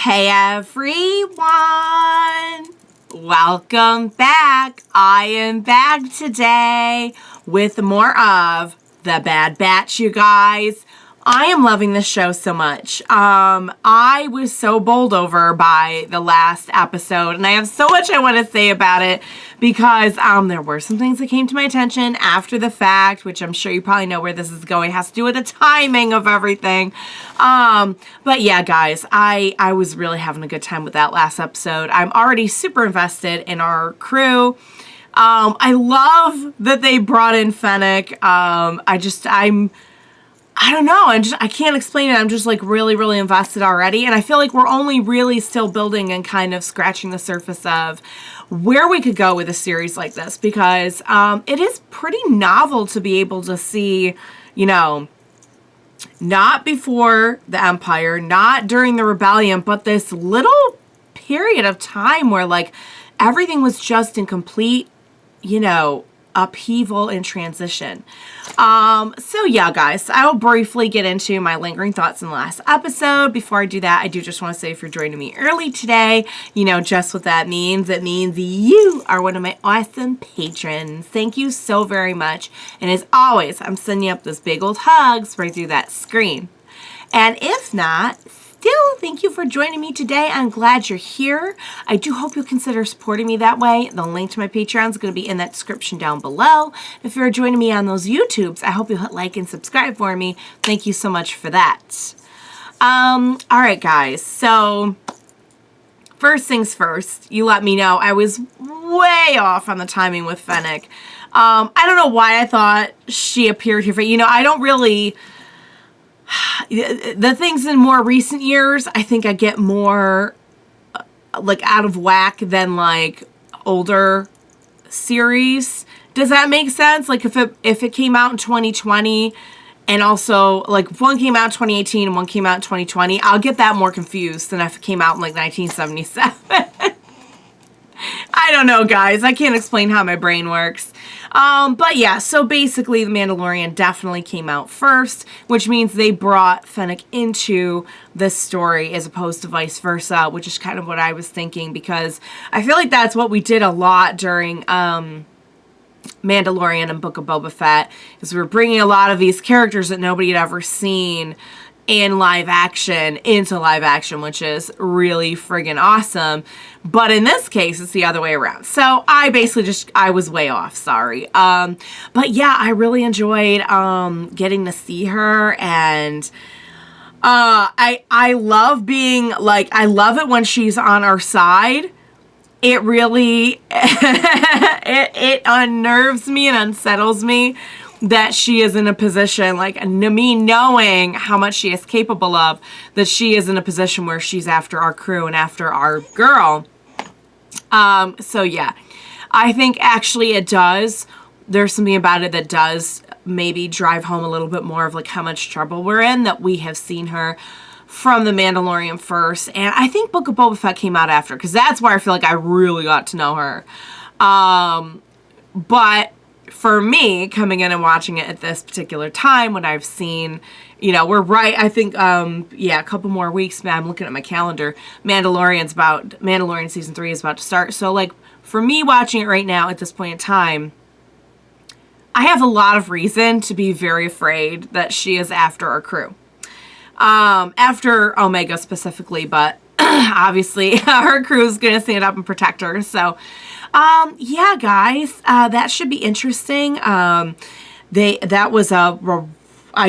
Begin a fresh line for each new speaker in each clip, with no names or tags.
Hey everyone! Welcome back. I am back today with more of The Bad Batch, you guys. I am loving this show so much. I was so bowled over by the last episode, and I have so much I want to say about it because there were some things that came to my attention after the fact, which I'm sure you probably know where this is going. It has to do with the timing of everything. But yeah, guys, I was really having a good time with that last episode. I'm already super invested in our crew. I love that they brought in Fennec. I don't know. I can't explain it. I'm just like really, really invested already. And I feel like we're only really still building and kind of scratching the surface of where we could go with a series like this, because it is pretty novel to be able to see, you know, not before the Empire, not during the Rebellion, but this little period of time where like everything was just in complete, you know, upheaval and transition. So yeah, guys, I'll briefly get into my lingering thoughts in the last episode. Before I do that, I do just want to say if you're joining me early today, you know just what that means. It means you are one of my awesome patrons. Thank you so very much. And as always, I'm sending you up those big old hugs right through that screen. And if not, still, thank you for joining me today. I'm glad you're here. I do hope you'll consider supporting me that way. The link to my Patreon is going to be in that description down below. If you're joining me on those YouTubes, I hope you'll hit like and subscribe for me. Thank you so much for that. All right, guys. So, first things first, you let me know I was way off on the timing with Fennec. I don't know why I thought she appeared here. You know, I don't really... The things in more recent years, I think I get more like out of whack than like older series. Does that make sense? Like if it came out in 2020 and also like one came out in 2018 and one came out in 2020, I'll get that more confused than if it came out in like 1977. I don't know, guys. I can't explain how my brain works. But yeah, so basically The Mandalorian definitely came out first, which means they brought Fennec into this story as opposed to vice versa, which is kind of what I was thinking, because I feel like that's what we did a lot during Mandalorian and Book of Boba Fett, is we're bringing a lot of these characters that nobody had ever seen in live action into live action, which is really friggin' awesome. But in this case, it's the other way around. So I basically I was way off, sorry. But yeah, I really enjoyed getting to see her, and I love being like, I love it when she's on our side. It really it unnerves me and unsettles me that she is in a position, like me knowing how much she is capable of, that she is in a position where she's after our crew and after our girl. So yeah, I think actually it does. There's something about it that does maybe drive home a little bit more of like how much trouble we're in, that we have seen her from The Mandalorian first. And I think Book of Boba Fett came out after, because that's where I feel like I really got to know her. But for me, coming in and watching it at this particular time when I've seen, you know, we're right, I think, yeah, a couple more weeks, I'm looking at my calendar, Mandalorian Season 3 is about to start. So, like, for me watching it right now at this point in time, I have a lot of reason to be very afraid that she is after our crew. After Omega specifically, but obviously her crew is going to stand up and protect her, so... yeah, guys, that should be interesting. I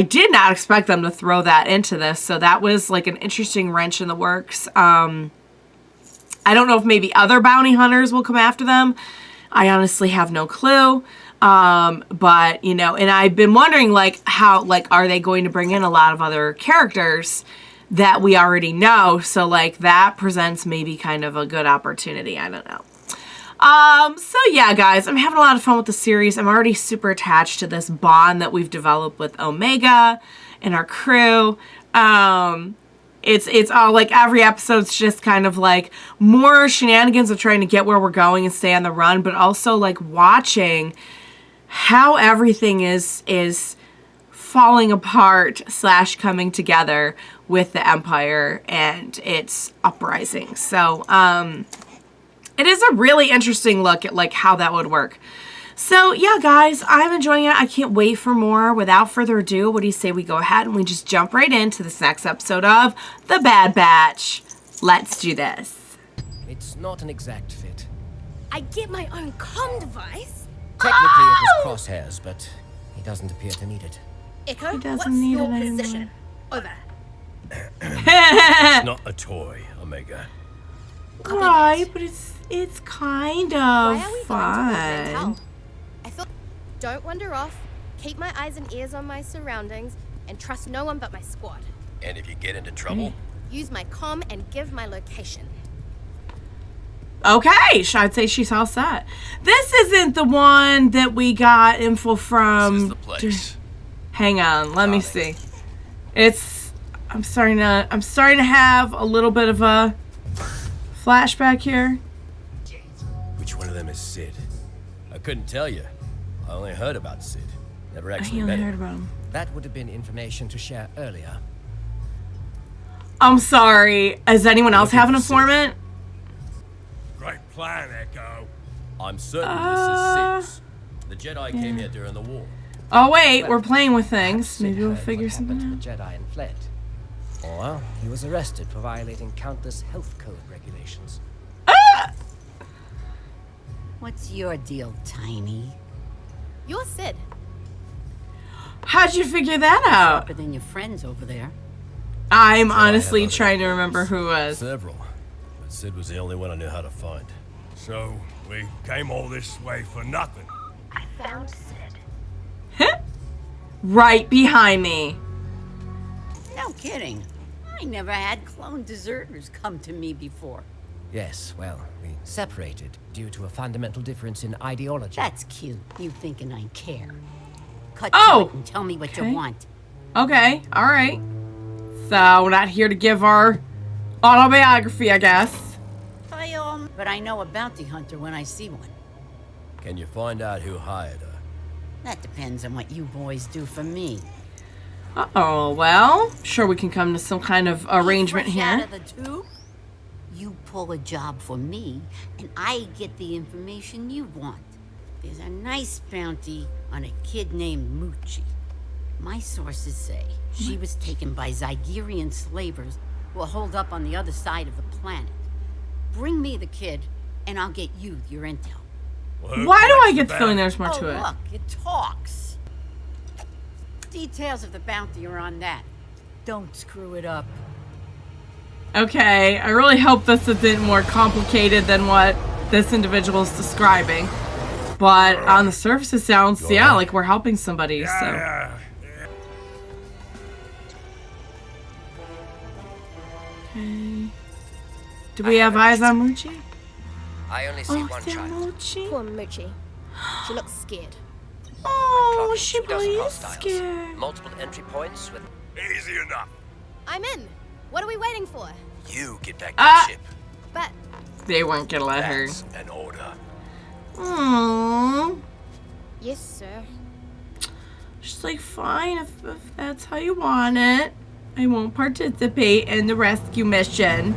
did not expect them to throw that into this, so that was like an interesting wrench in the works. I don't know if maybe other bounty hunters will come after them. I honestly have no clue. But, you know, and I've been wondering, like, how, like, are they going to bring in a lot of other characters that we already know? So, like, that presents maybe kind of a good opportunity. I don't know. So yeah, guys, I'm having a lot of fun with the series. I'm already super attached to this bond that we've developed with Omega and our crew. It's all like every episode's just kind of like more shenanigans of trying to get where we're going and stay on the run, but also like watching how everything is falling apart / coming together with the Empire and its uprising. So, it is a really interesting look at like how that would work. So yeah, guys, I'm enjoying it. I can't wait for more. Without further ado, what do you say we go ahead and we just jump right into this next episode of The Bad Batch? Let's do this.
It's not an exact fit.
I get my own comm device.
Technically, it was crosshairs, but he doesn't appear to need it.
Echo,
He doesn't
what's
need
your
it
position? Over.
It's not a toy, Omega.
Right, but it's kind of
Why are we
fun.
going to Rampage? I thought. Don't wander off. Keep my eyes and ears on my surroundings, and trust no one but my squad.
And if you get into trouble,
Use my comm and give my location.
Okay, I'd say she's all set. This isn't the one that we got info
this
from.
is the place.
Hang on, let me see. I'm starting to have a little bit of a flashback here.
Which one of them is Sid?
I couldn't tell you. I only heard about Sid. Never
I
actually
only
met
heard
him.
about him.
That would have been information to share earlier.
I'm sorry. Does anyone else have an informant?
Great plan, Echo.
I'm certain this is Sid's. The Jedi came here during the war.
Oh wait, we're playing with things.
Sid
Maybe we'll
heard
figure
what
something
happened
out.
to the Jedi and fled. Or he was arrested for violating countless health code regulations.
What's your deal, Tiny?
You're Sid.
How'd you figure that out?
Sharper than your friends over there.
I'm honestly trying to remember who was.
Several. But Sid was the only one I knew how to find. So, we came all this way for nothing.
I found Sid.
Right behind me.
No kidding. I never had clone deserters come to me before.
Yes, well, we separated due to a fundamental difference in ideology.
That's cute, you thinking I care. Cut
Oh!
to it and tell me what
Okay.
you want.
Okay, alright. So, we're not here to give our autobiography, I guess.
But I know a bounty hunter when I see one.
Can you find out who hired her?
That depends on what you boys do for me.
Uh-oh, well, sure we can come to some kind of arrangement
Fresh out
here.
of the tube? You pull a job for me, and I get the information you want. There's a nice bounty on a kid named Muchi. My sources say she was taken by Zygerian slavers who are holed up on the other side of the planet. Bring me the kid, and I'll get you your intel.
Well, who
Why do I
collects
get
the
the feeling
bounty?
there's more
Oh,
to it?
look, it talks. Details of the bounty are on that. Don't screw it up.
Okay, I really hope this isn't more complicated than what this individual is describing. But on the surface, it sounds, yeah, like we're helping somebody, so.
Yeah.
Okay. Do we have eyes on Muchi?
I only see
Oh,
one
is it
child.
Muchi?
Poor Muchi. She looks scared.
Oh,
Clocking
she
2 dozen
really is
hostiles.
scared.
Multiple entry points with
Easy enough.
I'm in. What are we waiting for?
You get back to
Ah!
the ship.
But
They weren't gonna let her.
That's an order.
Aww.
yes, sir.
She's like, fine, if that's how you want it. I won't participate in the rescue mission.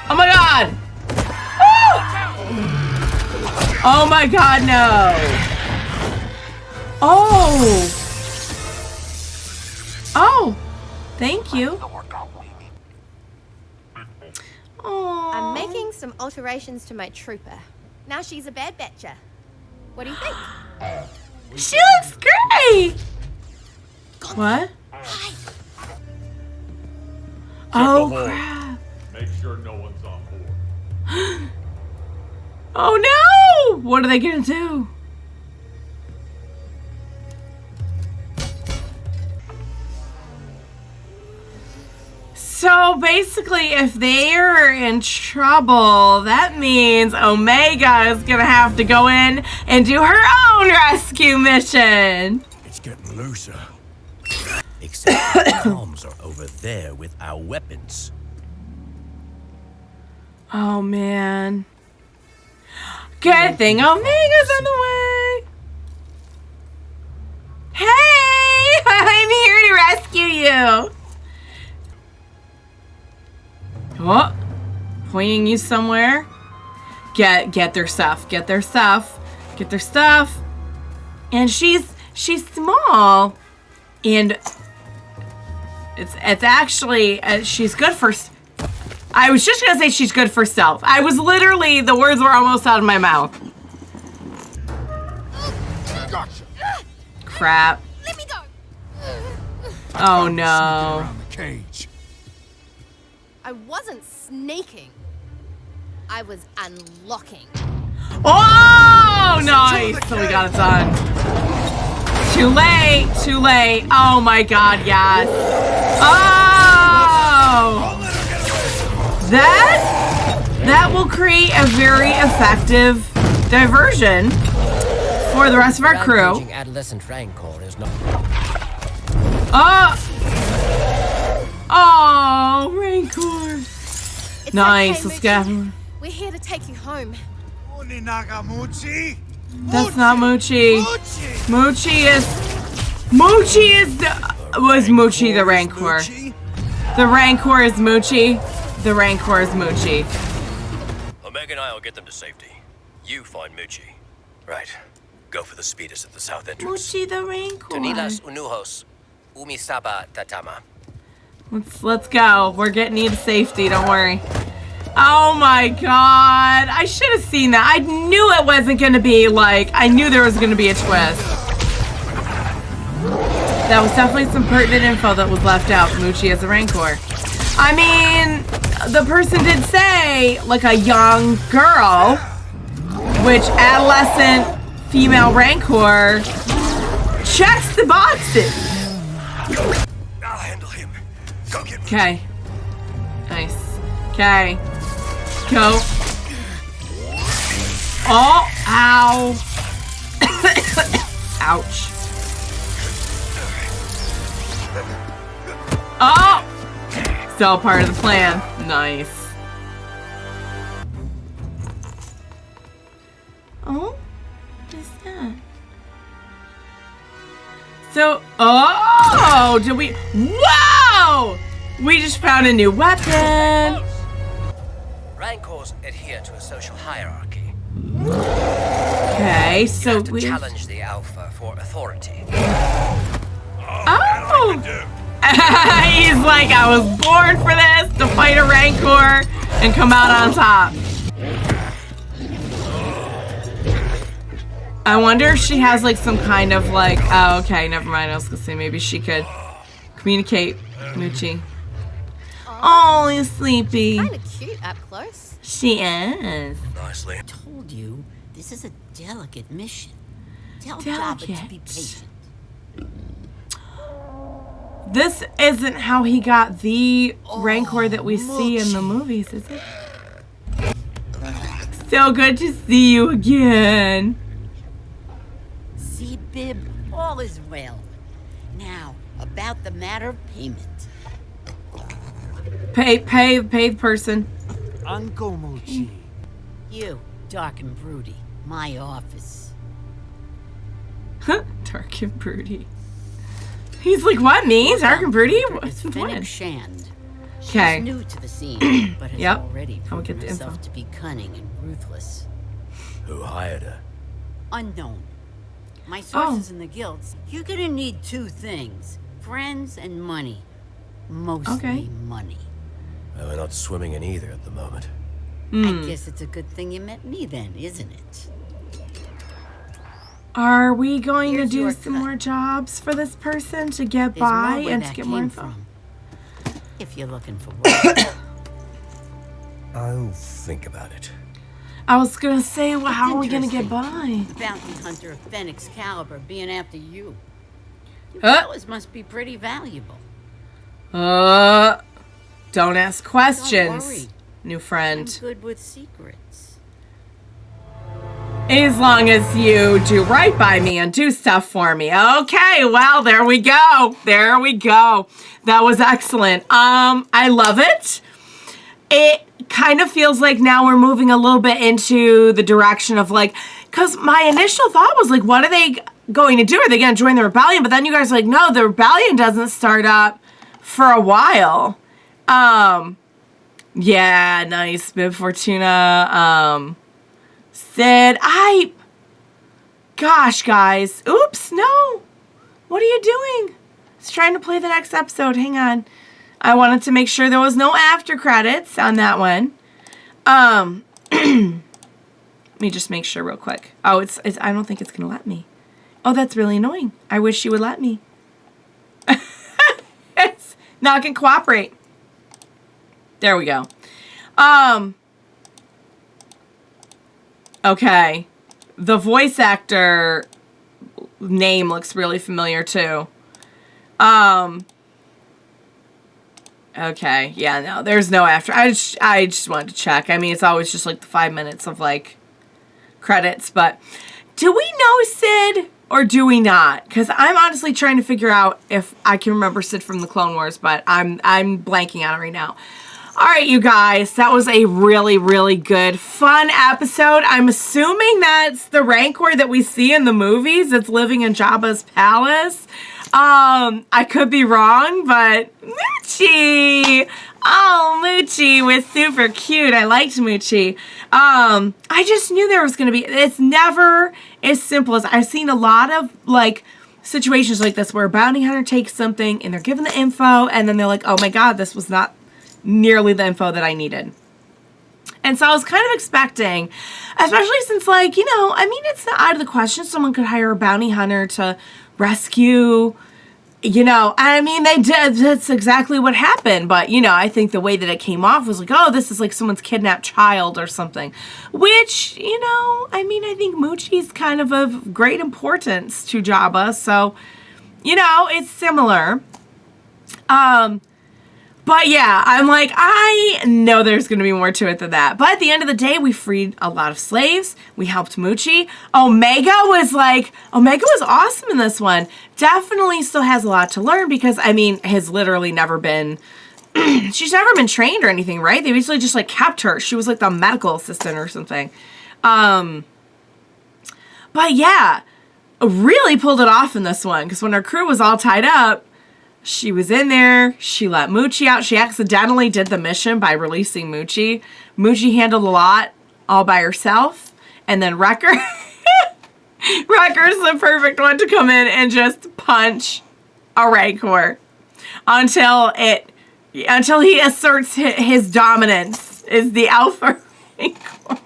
Oh my god! Oh my god, no! Oh! Oh! Thank you. Oh.
I'm making some alterations to my trooper. Now she's a bad batcher. What do you think?
She looks great! What? Oh
Triple
crap.
Make sure no one's on board.
Oh no! What are they gonna do? So basically, if they're in trouble, that means Omega is gonna have to go in and do her own rescue mission.
It's getting looser. Except the comms are over there with our weapons.
Oh man. Good thing Omega's on the way. Hey! I'm here to rescue you. Oh, pointing you somewhere. Get their stuff. Get their stuff. Get their stuff. And she's small, and it's actually she's good for. I was just gonna say she's good for stealth. I was literally, the words were almost out of my mouth.
Gotcha.
Crap.
Let me go.
Oh no.
Around the cage.
I wasn't sneaking. I was unlocking.
Oh, nice. So we got it done. Too late. Too late. Oh my God, yes. Oh. That will create a very effective diversion for the rest of our crew.
Rampaging adolescent Rancor is not.
Oh, Rancor.
It's
Nice.
okay,
Let's get.
Muchi. We're here to take you home.
Muchi.
That's not Muchi. Muchi was Muchi the Rancor. The Rancor is Muchi. The Rancor is Muchi.
Omega and I'll get them to safety. You find Muchi. Right. Go for the speedest at the south entrance.
Muchi the Rancor.
Tunilas unujos. Umisaba tatama.
Let's go. We're getting you to safety. Don't worry. Oh my God. I should have seen that. I knew it wasn't going to be like, I knew there was going to be a twist. That was definitely some pertinent info that was left out. Muchi as a Rancor. I mean, the person did say, like, a young girl, which adolescent female Rancor checks the boxes.
I'll handle him. Go get Muchi.
Okay. Nice. Okay. Go. Oh, ow. Ouch. Oh! Still part of the plan. Nice. Oh? What is that? So, oh! Did we? Whoa! We just found a new weapon.
Rancors adhere to a social hierarchy.
Okay,
You
so
have to
we.
challenge the alpha for authority.
Oh! He's like, I was born for this, to fight a Rancor and come out on top. I wonder if she has like some kind of like, oh, okay, never mind. I was gonna say maybe she could communicate, Muchi. Oh, he's sleepy.
Kinda cute up close.
She is.
Nicely.
I told you, this is a delicate mission. Tell Jabba to be
Delicate.
patient.
This isn't how he got the Rancor that we see in the movies, is it? So good to see you again.
See, Bib, all is well. Now, about the matter of payment.
Pay the person.
Uncle Muchi.
You, dark and broody, my office.
Dark and broody. He's like, what, me? Dark and broody?
It's
What's the
Fennec
plan?
Shand.
Okay.
She's new to the scene, but has
Yep.
already
I'll
proven
get the
herself
info.
to be cunning and ruthless.
Who hired her?
Unknown. My
Oh.
sources in the guilds. You're gonna need two things: friends and money. Mostly
Okay.
money.
Well, we're not swimming in either at the moment.
Hmm.
I guess it's a good thing you met me then, isn't it?
Are we going
Here's
to do
your
some
cut.
more jobs for this person to get
There's
by
more where
and to
that
get more
came
info?
from. If you're looking for work.
I'll think about it.
I was gonna say, well, how are we gonna get
interesting.
by?
Bounty hunter of Fennec's caliber being after you. You
Huh?
fellas must be pretty valuable.
Don't ask
Don't
questions,
worry.
new
I'm
friend.
good with secrets.
As long as you do right by me and do stuff for me. Okay, well, there we go. There we go. That was excellent. I love it. It kind of feels like now we're moving a little bit into the direction of like, because my initial thought was like, what are they, going to do? Are they going to join the rebellion? But then you guys are like, no, the rebellion doesn't start up for a while. Yeah, nice. Bib Fortuna. Sid. Gosh, guys. Oops, no. What are you doing? I was trying to play the next episode. Hang on. I wanted to make sure there was no after credits on that one. Let me just make sure real quick. Oh, it's I don't think it's going to let me. Oh, that's really annoying. I wish you would let me. It's not going to cooperate. There we go. Okay. The voice actor name looks really familiar too. Okay. Yeah, no, there's no after. I just wanted to check. I mean, it's always just like the 5 minutes of like credits, but do we know Sid or do we not? Because I'm honestly trying to figure out if I can remember Sid from the Clone Wars, but I'm blanking on it right now. All right, you guys, that was a really, really good, fun episode. I'm assuming that's the Rancor that we see in the movies. It's living in Jabba's palace. I could be wrong, but Muchi. Oh, Muchi was super cute. I liked Muchi. I just knew there was going to be, it's never as simple as, I've seen a lot of, like, situations like this where a bounty hunter takes something and they're given the info and then they're like, oh my God, this was not nearly the info that I needed. And so I was kind of expecting, especially since, like, you know, I mean, it's not out of the question someone could hire a bounty hunter to rescue, you know, I mean, they did, that's exactly what happened, but, you know, I think the way that it came off was like, oh, this is like someone's kidnapped child or something, which, you know, I mean, I think Muchi's kind of great importance to Jabba, so, you know, it's similar. But yeah, I'm like, I know there's going to be more to it than that. But at the end of the day, we freed a lot of slaves. We helped Muchi. Omega was awesome in this one. Definitely still has a lot to learn because, I mean, has literally never been, she's never been trained or anything, right? They basically just, like, kept her. She was, like, the medical assistant or something. But yeah, really pulled it off in this one because when her crew was all tied up, she was in there. She let Muchi out. She accidentally did the mission by releasing Muchi. Muchi handled a lot all by herself. And then Wrecker. Wrecker's the perfect one to come in and just punch a Rancor until he asserts his dominance as the alpha Rancor.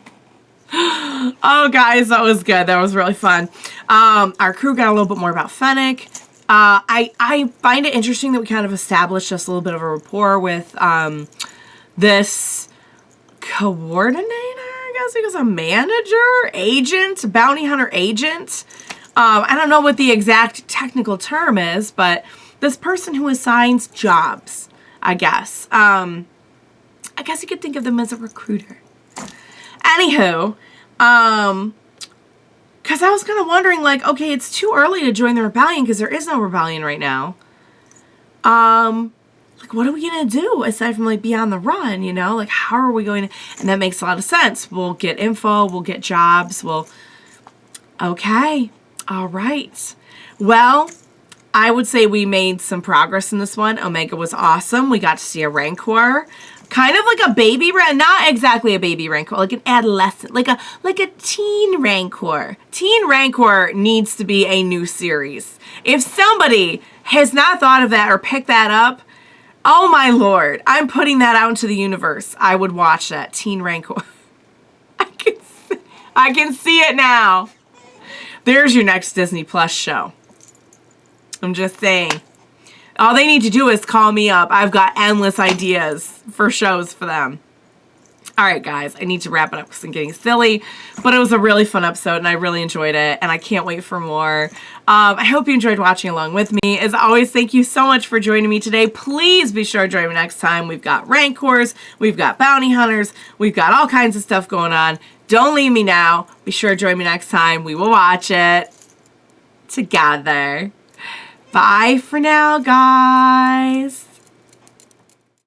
Oh, guys, that was good. That was really fun. Our crew got a little bit more about Fennec. I find it interesting that we kind of established just a little bit of a rapport with this coordinator, I guess he was a manager, agent, bounty hunter agent. I don't know what the exact technical term is, but this person who assigns jobs, I guess. I guess you could think of them as a recruiter. Anywho, because I was kind of wondering, like, okay, it's too early to join the rebellion because there is no rebellion right now. Like, what are we going to do aside from, like, be on the run, you know? Like, how are we going to... And that makes a lot of sense. We'll get info. We'll get jobs. Okay. All right. Well, I would say we made some progress in this one. Omega was awesome. We got to see a Rancor. Kind of like a baby Rancor, not exactly a baby Rancor, like an adolescent, like a teen Rancor. Teen Rancor needs to be a new series. If somebody has not thought of that or picked that up, oh my lord, I'm putting that out into the universe. I would watch that, Teen Rancor. I can see it now. There's your next Disney Plus show. I'm just saying. All they need to do is call me up. I've got endless ideas for shows for them. All right, guys, I need to wrap it up because I'm getting silly. But it was a really fun episode, and I really enjoyed it, and I can't wait for more. I hope you enjoyed watching along with me. As always, thank you so much for joining me today. Please be sure to join me next time. We've got Rancors. We've got Bounty Hunters. We've got all kinds of stuff going on. Don't leave me now. Be sure to join me next time. We will watch it together. Bye for now, guys.